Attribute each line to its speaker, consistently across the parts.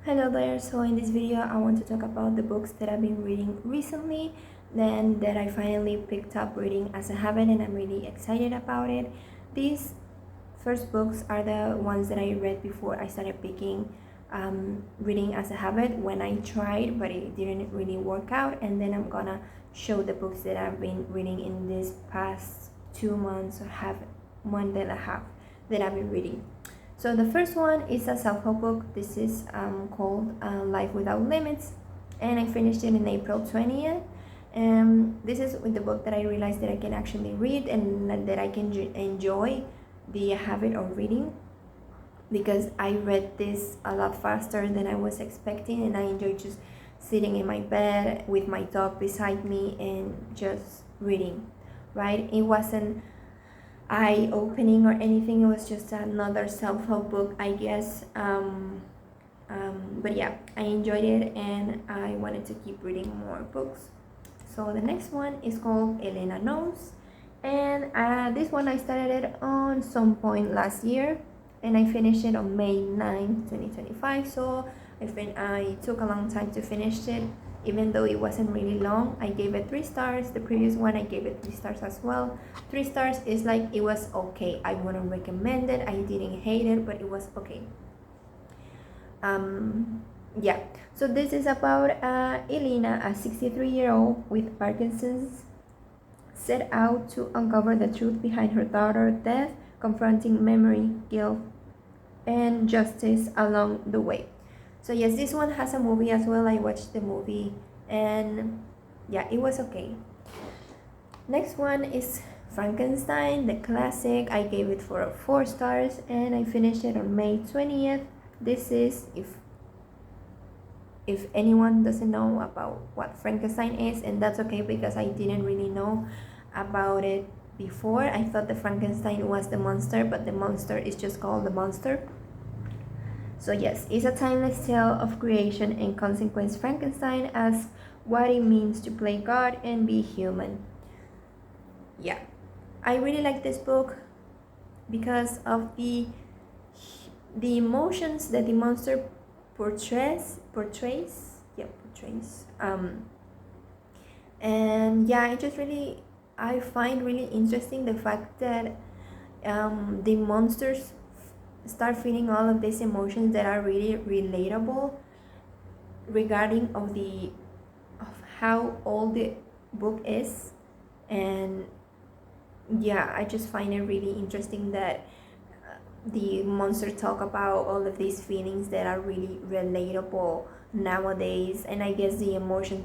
Speaker 1: Hello there, so in this video I want to talk about the books that I've been reading recently, then that I finally picked up reading as a habit and I'm really excited about it. These first books are the ones that I read before I started picking reading as a habit when I tried but it didn't really work out, and then I'm gonna show the books that I've been reading in this past 2 months or have 1.5 that I've been reading. So the first one is a self-help book. This is called Life Without Limits, and I finished it in April 20th. This is the book that I realized that I can actually read and that I can enjoy the habit of reading, because I read this a lot faster than I was expecting, and I enjoy just sitting in my bed with my dog beside me and just reading, right? It wasn't eye-opening or anything. It was just another self-help book, I guess. But yeah, I enjoyed it and I wanted to keep reading more books. So the next one is called Elena Knows, and this one I started it on some point last year and I finished it on May 9, 2025. So I took a long time to finish it. Even though it wasn't really long, I gave it 3 stars. The previous one I gave it 3 stars as well. 3 stars is like it was okay. I wouldn't recommend it. I didn't hate it, but it was okay. Yeah. So this is about Elena, a 63-year-old with Parkinson's, set out to uncover the truth behind her daughter's death, confronting memory, guilt, and justice along the way. So yes, this one has a movie as well. I watched the movie and yeah, it was okay. Next one is Frankenstein, the classic. I gave it 4 stars and I finished it on May 20th. This is, if anyone doesn't know about what Frankenstein is, and that's okay because I didn't really know about it before. I thought the Frankenstein was the monster, but the monster is just called the monster. So yes, it's a timeless tale of creation and consequence. Frankenstein asks what it means to play God and be human. Yeah, I really like this book because of the emotions that the monster portrays. And yeah, I find really interesting the fact that the monsters start feeling all of these emotions that are really relatable regarding of how old the book is. And yeah, I just find it really interesting that the monsters talk about all of these feelings that are really relatable nowadays, and I guess the emotion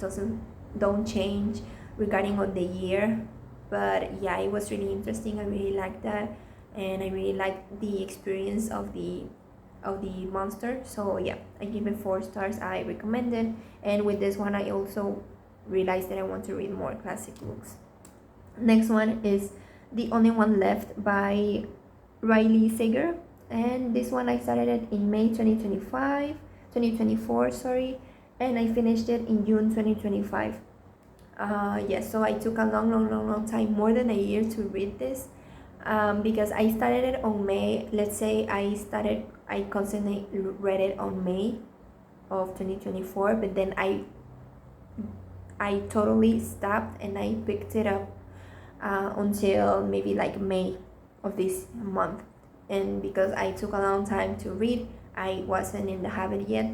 Speaker 1: don't change regarding of the year. But yeah, it was really interesting. I really liked that, and I really liked the experience of the monster. So yeah, I give it 4 stars. I recommend it. And with this one I also realized that I want to read more classic books. Next one is The Only One Left by Riley Sager, and this one I started it in May 2024, and I finished it in June 2025. Yes, so I took a long time, more than a year, to read this, because I started it on May. Let's say I constantly read it on May of 2024, but then I totally stopped and I picked it up until maybe like May of this month. And because I took a long time to read, I wasn't in the habit yet.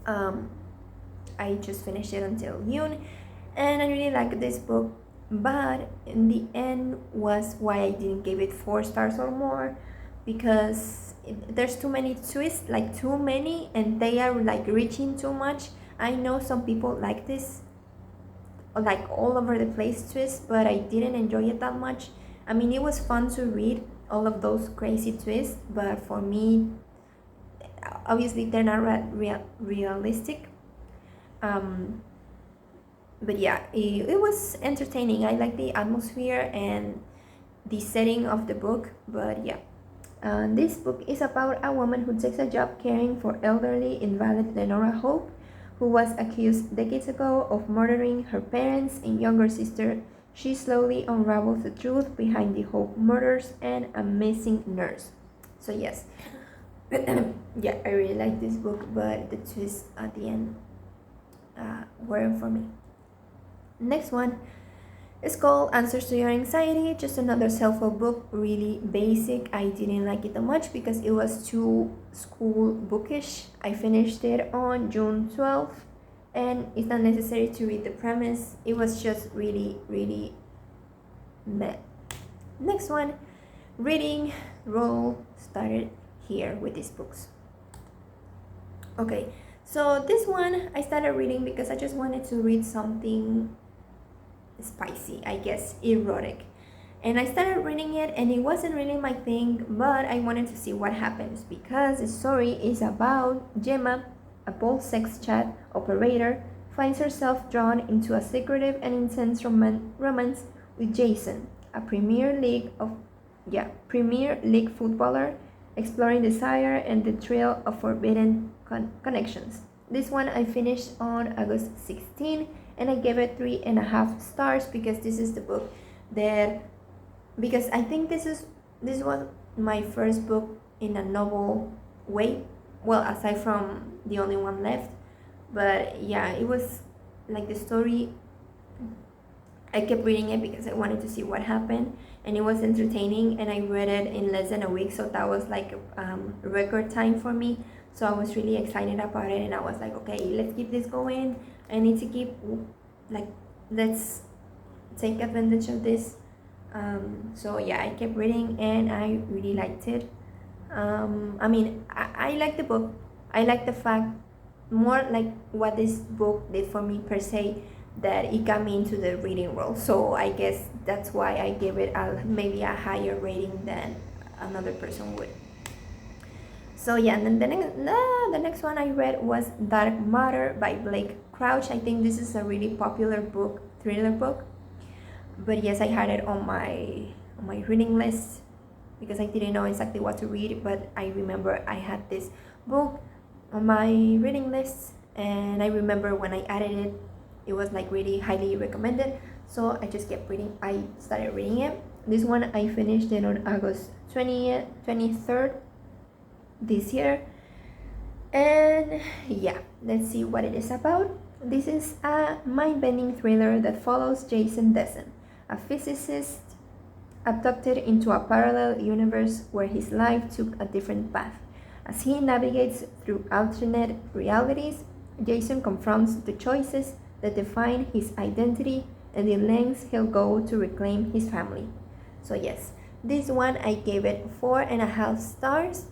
Speaker 1: I just finished it until June, and I really like this book, but in the end was why I didn't give it 4 stars or more, because there's too many twists, like too many, and they are like reaching too much. I know some people like this, like all over the place twist, but I didn't enjoy it that much. I mean, it was fun to read all of those crazy twists, but for me, obviously they're not realistic. But yeah, it was entertaining. I like the atmosphere and the setting of the book. But yeah, this book is about a woman who takes a job caring for elderly invalid Lenora Hope, who was accused decades ago of murdering her parents and younger sister. She slowly unravels the truth behind the Hope murders and a missing nurse. So yes, Yeah, I really like this book, but the twist at the end weren't for me. Next one is called Answers to Your Anxiety, just another self-help book, really basic. I didn't like it that much because it was too school bookish. I finished it on June 12th, and it's not necessary to read the premise. It was just really, really meh. Next one, reading roll started here with these books. Okay, so this one I started reading because I just wanted to read something spicy, I guess, erotic. And I started reading it, and it wasn't really my thing, but I wanted to see what happens because the story is about Gemma, a bold sex chat operator, finds herself drawn into a secretive and intense romance with Jason, a Premier League footballer, exploring desire and the thrill of forbidden connections. This one I finished on August 16, and I gave it 3.5 stars because this is the book that, because I think this was my first book in a novel way, well, aside from the only one left. But yeah, it was like the story, I kept reading it because I wanted to see what happened, and it was entertaining, and I read it in less than a week, so that was like record time for me. So I was really excited about it, and I was like, okay, let's keep this going. I need to keep, like, let's take advantage of this. So yeah, I kept reading, and I really liked it. I like the book. I like the fact, more like what this book did for me per se, that it got me into the reading world. So I guess that's why I gave it maybe a higher rating than another person would. So yeah, and then the next one I read was Dark Matter by Blake Crouch. I think this is a really popular book, thriller book. But yes, I had it on my reading list because I didn't know exactly what to read. But I remember I had this book on my reading list, and I remember when I added it, it was like really highly recommended. So I just kept reading. I started reading it. This one I finished it on August 23rd this year. And yeah, let's see what it is about. This is a mind-bending thriller that follows Jason Dessen, a physicist abducted into a parallel universe where his life took a different path. As he navigates through alternate realities, Jason confronts the choices that define his identity and the lengths he'll go to reclaim his family. So yes, this one I gave it 4.5 stars.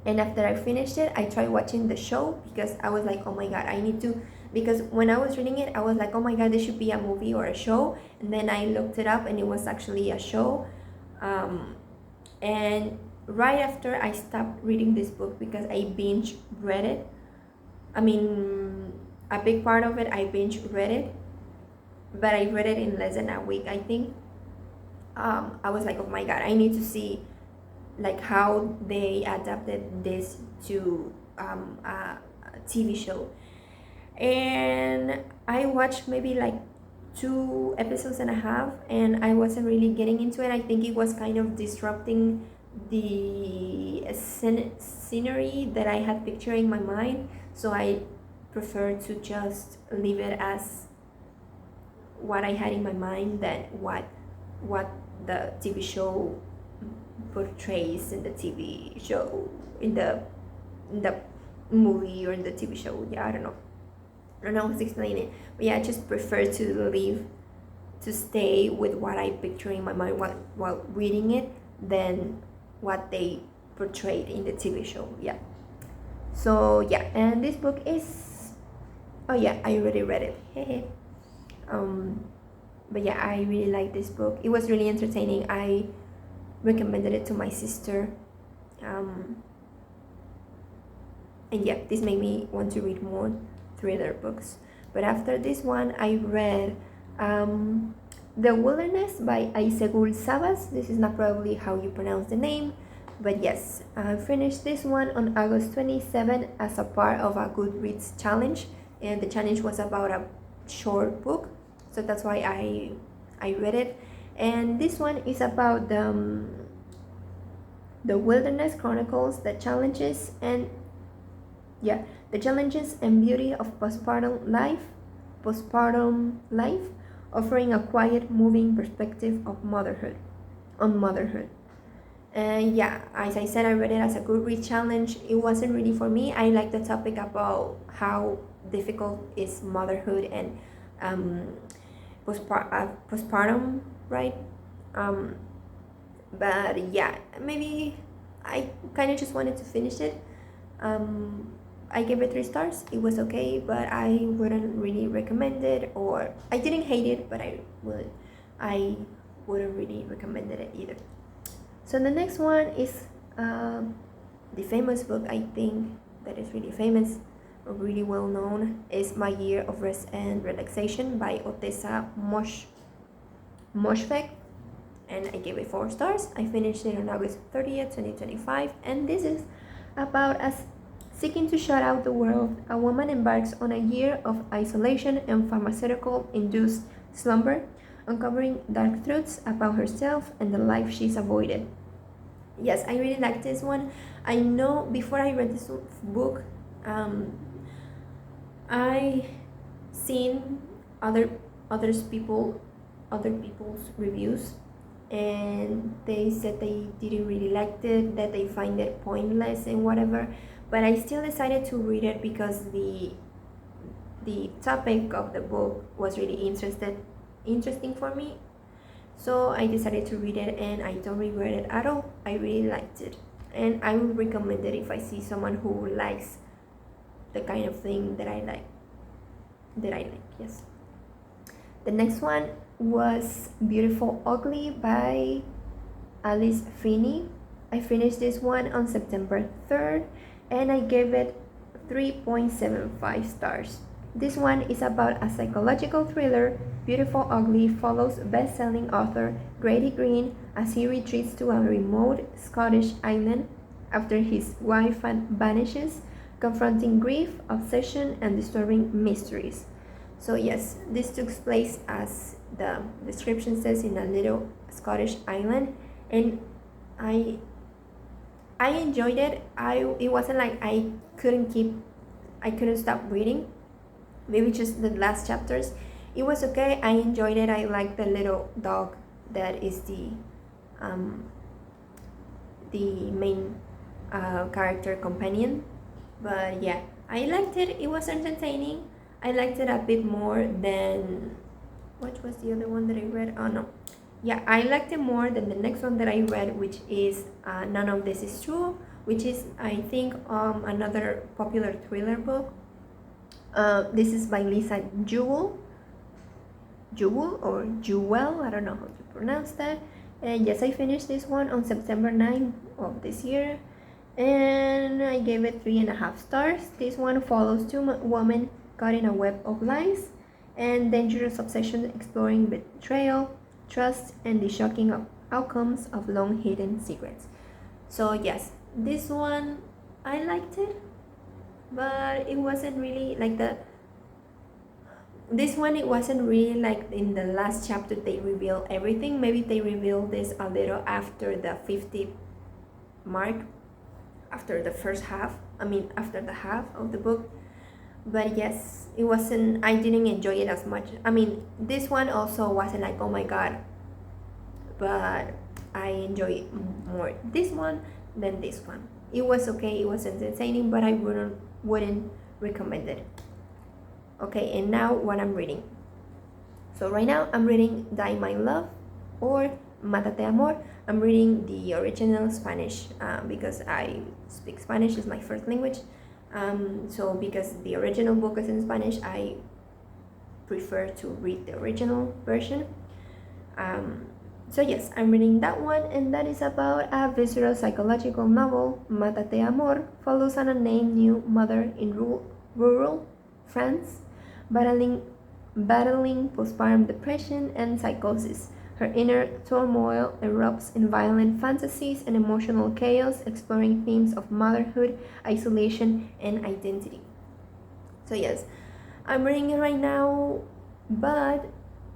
Speaker 1: And after I finished it, I tried watching the show because I was like, oh my god, I need to, because when I was reading it, I was like, oh my god, this should be a movie or a show. And then I looked it up, and it was actually a show. And right after I stopped reading this book because I binge read it. I mean, a big part of it I binge read it, but I read it in less than a week, I think. I was like, oh my god, I need to see like how they adapted this to a TV show. And I watched maybe like 2.5 episodes, and I wasn't really getting into it. I think it was kind of disrupting the scenery that I had pictured in my mind, so I prefer to just leave it as what I had in my mind than what the TV show portrays in the TV show, in the movie or in the TV show. Yeah, I don't know how to explain it, but yeah, I just prefer to stay with what I picture in my mind while reading it than what they portrayed in the TV show. Yeah. So yeah, and this book is, oh yeah, I already read it. But yeah, I really like this book. It was really entertaining. I recommended it to my sister. And yeah, this made me want to read more thriller books. But after this one, I read The Wilderness by Aisegul Sabas. This is not probably how you pronounce the name, but yes, I finished this one on August 27 as a part of a Goodreads challenge, and the challenge was about a short book, so that's why I read it. And this one is about The Wilderness chronicles the challenges and beauty of postpartum life, offering a quiet, moving perspective of motherhood. And yeah, as I said, I read it as a Goodreads challenge. It wasn't really for me. I like the topic about how difficult is motherhood and um, postpartum, right? Um, but yeah, maybe I kind of just wanted to finish it. Um, I gave it 3 stars. It was okay, but I wouldn't really recommend it, or I didn't hate it, but I wouldn't really recommend it either. So the next one is the famous book, I think, that is really famous or really well known, is My Year of Rest and Relaxation by Otessa Moshfegh, and I gave it 4 stars. I finished it on August 30th, 2025, and this is about us seeking to shut out the world. A woman embarks on a year of isolation and pharmaceutical-induced slumber, uncovering dark truths about herself and the life she's avoided. Yes, I really like this one. I know before I read this book, I seen others people other people's reviews, and they said they didn't really like it, that they find it pointless and whatever. But I still decided to read it because the topic of the book was really interesting for me. So I decided to read it, and I don't regret it at all. I really liked it, and I would recommend it if I see someone who likes the kind of thing that I like. Yes. The next one was Beautiful Ugly by Alice Finney. I finished this one on September 3rd, and I gave it 3.75 stars. This one is about a psychological thriller. Beautiful Ugly follows best-selling author Grady Green as he retreats to a remote Scottish island after his wife vanishes, confronting grief, obsession, and disturbing mysteries. So yes, this took place, as the description says, in a little Scottish island, and I enjoyed it. It wasn't like I couldn't stop reading. Maybe just the last chapters. It was okay. I enjoyed it. I like the little dog that is the main character companion. But yeah, I liked it. It was entertaining. I liked it a bit more than, what was the other one that I read? Oh no. Yeah, I liked it more than the next one that I read, which is None of This Is True, which is, I think, another popular thriller book. This is by Lisa Jewell, or Jewell, I don't know how to pronounce that. And yes, I finished this one on September 9th of this year, and I gave it 3.5 stars. This one follows two women caught in a web of lies and dangerous obsession, exploring betrayal, trust, and the shocking outcomes of long hidden secrets. So yes, this one, I liked it, but it wasn't really like this one. It wasn't really like in the last chapter they reveal everything. Maybe they reveal this a little after the 50 mark, after the first half, after the half of the book. But yes, it wasn't, I didn't enjoy it as much. This one also wasn't like, oh my god, but I enjoy more this one than this one. It was okay, it was entertaining, but I wouldn't recommend it. Okay, and now what I'm reading. So right now I'm reading Die My Love, or Mátate Amor. I'm reading the original Spanish because I speak Spanish, is my first language. So because the original book is in Spanish, I prefer to read the original version. So yes, I'm reading that one, and that is about a visceral psychological novel. Mátate Amor follows an unnamed new mother in rural France, battling postpartum depression and psychosis. Her inner turmoil erupts in violent fantasies and emotional chaos, exploring themes of motherhood, isolation, and identity. So yes, I'm reading it right now, but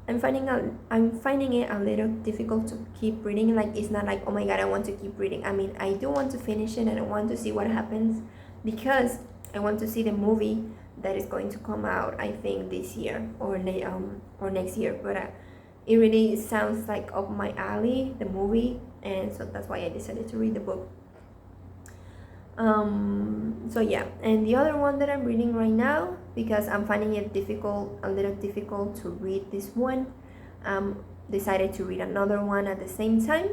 Speaker 1: I'm finding it a little difficult to keep reading. Like, it's not like, oh my god, I want to keep reading. I mean, I do want to finish it and I want to see what happens, because I want to see the movie that is going to come out, I think this year or or next year. But it really sounds like up my alley, the movie, and so that's why I decided to read the book. So yeah, and the other one that I'm reading right now, because I'm finding it a little difficult to read this one, decided to read another one at the same time,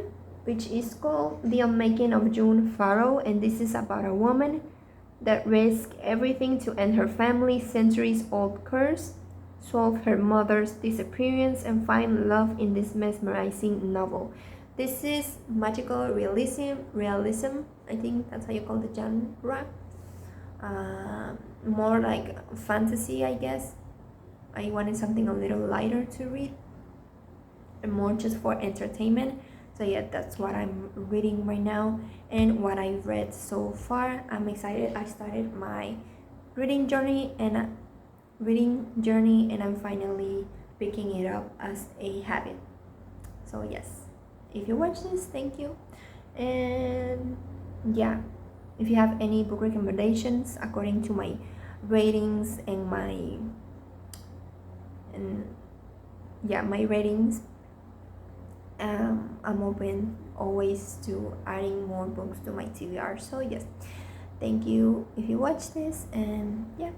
Speaker 1: which is called The Unmaking of June Farrow, and this is about a woman that risked everything to end her family's centuries-old curse, solve her mother's disappearance, and find love in this mesmerizing novel. This is magical realism. I think that's how you call the genre. More like fantasy, I guess. I wanted something a little lighter to read, and more just for entertainment. So yeah, that's what I'm reading right now and what I've read so far. I'm excited. I started my reading journey and I'm finally picking it up as a habit. So yes, if you watch this, thank you. And yeah, if you have any book recommendations according to my ratings and my ratings, I'm open always to adding more books to my TBR. So yes, thank you if you watch this, and yeah.